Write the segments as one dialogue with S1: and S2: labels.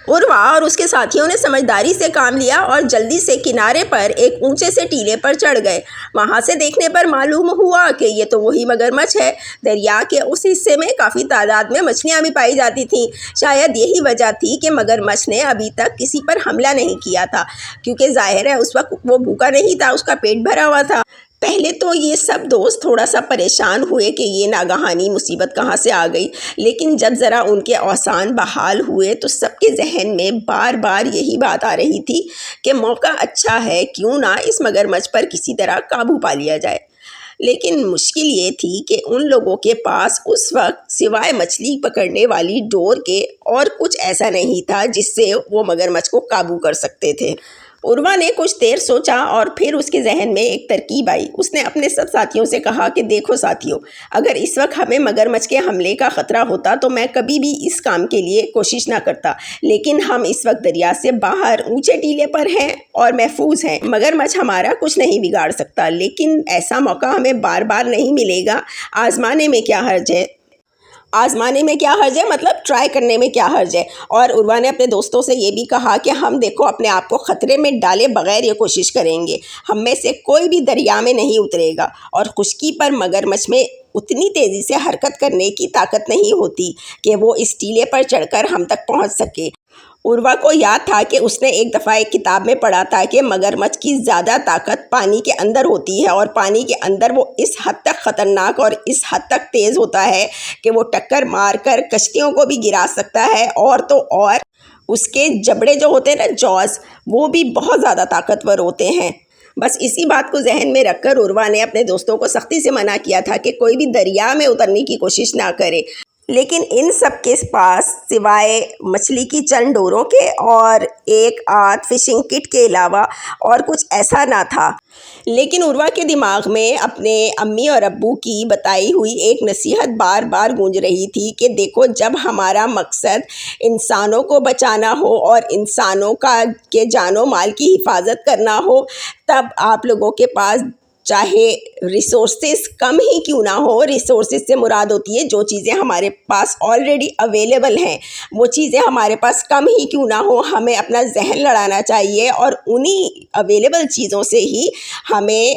S1: عروہ اور اس کے ساتھیوں نے سمجھداری سے کام لیا اور جلدی سے کنارے پر ایک اونچے سے ٹیلے پر چڑھ گئے۔ وہاں سے دیکھنے پر معلوم ہوا کہ یہ تو وہی مگرمچھ ہے۔ دریا کے اس حصے میں کافی تعداد میں مچھلیاں بھی پائی جاتی تھیں۔ شاید یہی وجہ تھی کہ مگرمچھ نے ابھی تک کسی پر حملہ نہیں کیا تھا، کیونکہ ظاہر ہے اس وقت وہ بھوکا نہیں تھا، اس کا پیٹ بھرا ہوا تھا۔ پہلے تو یہ سب دوست تھوڑا سا پریشان ہوئے کہ یہ ناگہانی مصیبت کہاں سے آ گئی، لیکن جب ذرا ان کے اوزان بحال ہوئے تو سب کے ذہن میں بار بار یہی بات آ رہی تھی کہ موقع اچھا ہے، کیوں نہ اس مگرمچھ پر کسی طرح قابو پا لیا جائے۔ لیکن مشکل یہ تھی کہ ان لوگوں کے پاس اس وقت سوائے مچھلی پکڑنے والی ڈور کے اور کچھ ایسا نہیں تھا جس سے وہ مگرمچھ کو قابو کر سکتے تھے۔ عروہ نے کچھ دیر سوچا اور پھر اس کے ذہن میں ایک ترکیب آئی۔ اس نے اپنے سب ساتھیوں سے کہا کہ دیکھو ساتھیوں، اگر اس وقت ہمیں مگرمچھ کے حملے کا خطرہ ہوتا تو میں کبھی بھی اس کام کے لیے کوشش نہ کرتا، لیکن ہم اس وقت دریا سے باہر اونچے ٹیلے پر ہیں اور محفوظ ہیں۔ مگرمچھ ہمارا کچھ نہیں بگاڑ سکتا، لیکن ایسا موقع ہمیں بار بار نہیں ملے گا۔ آزمانے میں کیا حرج ہے؟ مطلب ٹرائی کرنے میں کیا حرج ہے؟ اور عروہ نے اپنے دوستوں سے یہ بھی کہا کہ ہم دیکھو اپنے آپ کو خطرے میں ڈالے بغیر یہ کوشش کریں گے۔ ہم میں سے کوئی بھی دریا میں نہیں اترے گا، اور خشکی پر مگرمچھ میں اتنی تیزی سے حرکت کرنے کی طاقت نہیں ہوتی کہ وہ اس ٹیلے پر چڑھ کر ہم تک پہنچ سکے۔ عروہ کو یاد تھا کہ اس نے ایک دفعہ ایک کتاب میں پڑھا تھا کہ مگرمچھ کی زیادہ طاقت پانی کے اندر ہوتی ہے، اور پانی کے اندر وہ اس حد تک خطرناک اور اس حد تک تیز ہوتا ہے کہ وہ ٹکر مار کر کشتیوں کو بھی گرا سکتا ہے، اور تو اور اس کے جبڑے جو ہوتے ہیں نا، جوز، وہ بھی بہت زیادہ طاقتور ہوتے ہیں۔ بس اسی بات کو ذہن میں رکھ کر عروہ نے اپنے دوستوں کو سختی سے منع کیا تھا کہ کوئی بھی دریا میں اترنے کی کوشش نہ کرے۔ لیکن ان سب کے پاس سوائے مچھلی کی چند ڈوروں کے اور ایک آدھ فشنگ کٹ کے علاوہ اور کچھ ایسا نہ تھا۔ لیکن عروہ کے دماغ میں اپنے امی اور ابو کی بتائی ہوئی ایک نصیحت بار بار گونج رہی تھی کہ دیکھو، جب ہمارا مقصد انسانوں کو بچانا ہو اور انسانوں کے جان و مال کی حفاظت کرنا ہو، تب آپ لوگوں کے پاس چاہے ریسورسز کم ہی کیوں نہ ہو، ریسورسز سے مراد ہوتی ہے جو چیزیں ہمارے پاس آلریڈی اویلیبل ہیں، وہ چیزیں ہمارے پاس کم ہی کیوں نہ ہو، ہمیں اپنا ذہن لڑانا چاہیے اور انہی اویلیبل چیزوں سے ہی ہمیں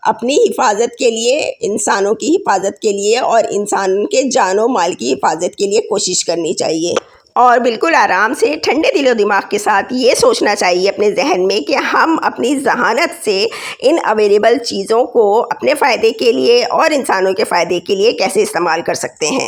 S1: اپنی حفاظت کے لیے، انسانوں کی حفاظت کے لیے اور انسان کے جان و مال کی حفاظت کے لیے کوشش کرنی چاہیے۔ اور بالکل آرام سے ٹھنڈے دل و دماغ کے ساتھ یہ سوچنا چاہیے اپنے ذہن میں کہ ہم اپنی ذہانت سے ان اویلیبل چیزوں کو اپنے فائدے کے لیے اور انسانوں کے فائدے کے لیے کیسے استعمال کر سکتے ہیں۔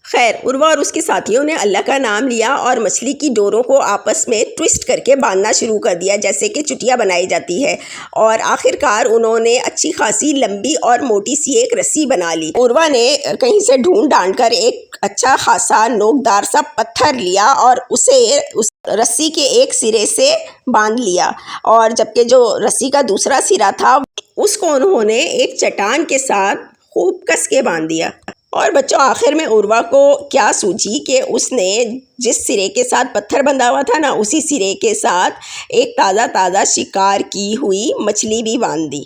S1: خیر، عروہ اور اس کے ساتھیوں نے اللہ کا نام لیا اور مچھلی کی ڈوروں کو آپس میں ٹوسٹ کر کے باندھنا شروع کر دیا، جیسے کہ چٹیا بنائی جاتی ہے، اور آخرکار انہوں نے اچھی خاصی لمبی اور موٹی سی ایک رسی بنا لی۔ عروہ نے کہیں سے ڈھونڈ ڈانڈ کر ایک اچھا خاصا نوکدار سا پتھر لیا اور اسے اس رسی کے ایک سرے سے باندھ لیا، اور جبکہ جو رسی کا دوسرا سرا تھا اس کو انہوں نے ایک چٹان کے ساتھ خوب کس کے باندھ دیا۔ اور بچوں، آخر میں عروہ کو کیا سوچی کہ اس نے جس سرے کے ساتھ پتھر بندھا ہوا تھا نا، اسی سرے کے ساتھ ایک تازہ شکار کی ہوئی مچھلی بھی باندھ دی۔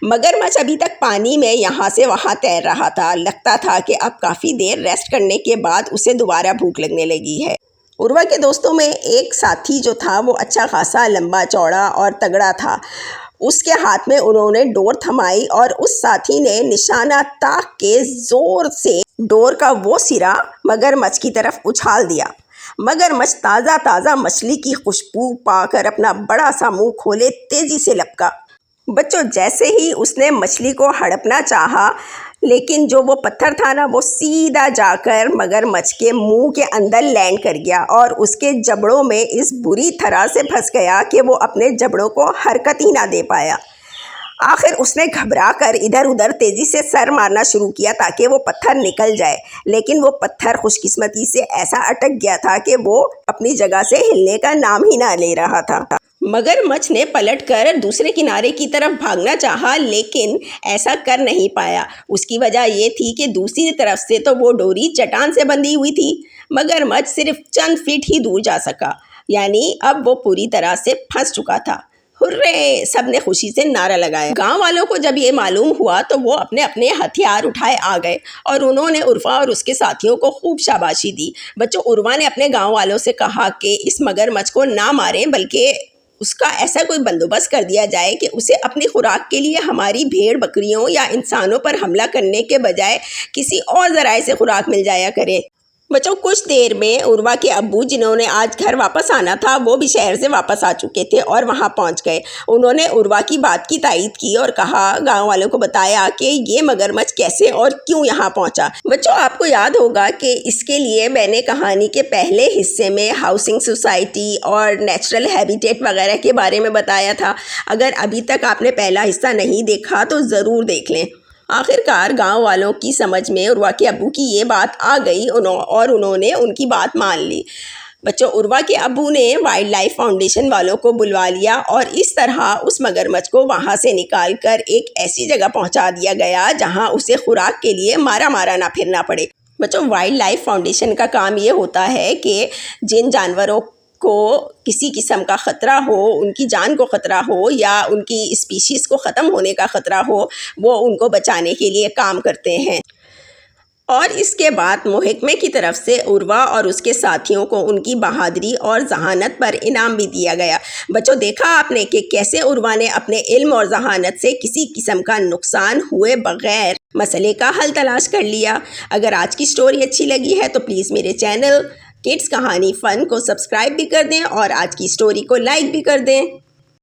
S1: مگرمچھ ابھی تک پانی میں یہاں سے وہاں تیر رہا تھا۔ لگتا تھا کہ اب کافی دیر ریسٹ کرنے کے بعد اسے دوبارہ بھوک لگنے لگی ہے۔ عروہ کے دوستوں میں ایک ساتھی جو تھا وہ اچھا خاصا لمبا چوڑا اور تگڑا تھا۔ اس کے ہاتھ میں انہوں نے ڈور تھمائی اور اس ساتھی نے نشانہ تاک کے زور سے ڈور کا وہ سرا مگرمچھ کی طرف اچھال دیا۔ مگرمچھ تازہ مچھلی کی خوشبو پا کر اپنا بڑا سا منہ کھولے تیزی سے لپکا۔ بچوں، جیسے ہی اس نے مچھلی کو ہڑپنا چاہا، لیکن جو وہ پتھر تھا نا، وہ سیدھا جا کر مگرمچھ کے منہ کے اندر لینڈ کر گیا اور اس کے جبڑوں میں اس بری طرح سے پھنس گیا کہ وہ اپنے جبڑوں کو حرکت ہی نہ دے پایا۔ آخر اس نے گھبرا کر ادھر ادھر تیزی سے سر مارنا شروع کیا تاکہ وہ پتھر نکل جائے، لیکن وہ پتھر خوش قسمتی سے ایسا اٹک گیا تھا کہ وہ اپنی جگہ سے ہلنے کا نام ہی نہ لے رہا تھا۔ مگرمچھ نے پلٹ کر دوسرے کنارے کی طرف بھاگنا چاہا، لیکن ایسا کر نہیں پایا۔ اس کی وجہ یہ تھی کہ دوسری طرف سے تو وہ ڈوری چٹان سے بندھی ہوئی تھی۔ مگرمچھ صرف چند فٹ ہی دور جا سکا، یعنی اب وہ پوری طرح سے پھنس چکا تھا۔ ہرے! سب نے خوشی سے نعرہ لگایا۔ گاؤں والوں کو جب یہ معلوم ہوا تو وہ اپنے اپنے ہتھیار اٹھائے آ گئے اور انہوں نے عرفا اور اس کے ساتھیوں کو خوب شاباشی دی۔ بچوں، عروا نے اپنے گاؤں والوں سے کہا کہ اس مگرمچھ کو نہ ماریں بلکہ اس کا ایسا کوئی بندوبست کر دیا جائے کہ اسے اپنی خوراک کے لیے ہماری بھیڑ بکریوں یا انسانوں پر حملہ کرنے کے بجائے کسی اور ذرائع سے خوراک مل جایا کرے۔ بچوں، کچھ دیر میں عروا کے ابو، جنہوں نے آج گھر واپس آنا تھا، وہ بھی شہر سے واپس آ چکے تھے اور وہاں پہنچ گئے۔ انہوں نے عروا کی بات کی تائید کی اور کہا، گاؤں والوں کو بتایا کہ یہ مگرمچھ کیسے اور کیوں یہاں پہنچا۔ بچوں، آپ کو یاد ہوگا کہ اس کے لیے میں نے کہانی کے پہلے حصے میں ہاؤسنگ سوسائٹی اور نیچرل ہیبیٹیٹ وغیرہ کے بارے میں بتایا تھا۔ اگر ابھی تک آپ نے پہلا حصہ نہیں دیکھا تو ضرور دیکھ لیں۔ آخر کار گاؤں والوں کی سمجھ میں عروا کے ابو کی یہ بات آ گئی اور انہوں نے ان کی بات مان لی۔ بچوں، عروا کے ابو نے وائلڈ لائف فاؤنڈیشن والوں کو بلوا لیا اور اس طرح اس مگرمچھ کو وہاں سے نکال کر ایک ایسی جگہ پہنچا دیا گیا جہاں اسے خوراک کے لیے مارا نہ پھرنا پڑے۔ بچوں، وائلڈ لائف فاؤنڈیشن کا کام یہ ہوتا ہے کہ جن جانوروں کو کسی قسم کا خطرہ ہو، ان کی جان کو خطرہ ہو یا ان کی اسپیشیز کو ختم ہونے کا خطرہ ہو، وہ ان کو بچانے کے لیے کام کرتے ہیں۔ اور اس کے بعد محکمے کی طرف سے عروا اور اس کے ساتھیوں کو ان کی بہادری اور ذہانت پر انعام بھی دیا گیا۔ بچوں، دیکھا آپ نے کہ کیسے عروا نے اپنے علم اور ذہانت سے کسی قسم کا نقصان ہوئے بغیر مسئلے کا حل تلاش کر لیا۔ اگر آج کی سٹوری اچھی لگی ہے تو پلیز میرے چینل کڈس کہانی فن کو سبسکرائب بھی کر دیں اور آج کی سٹوری کو لائک بھی کر دیں۔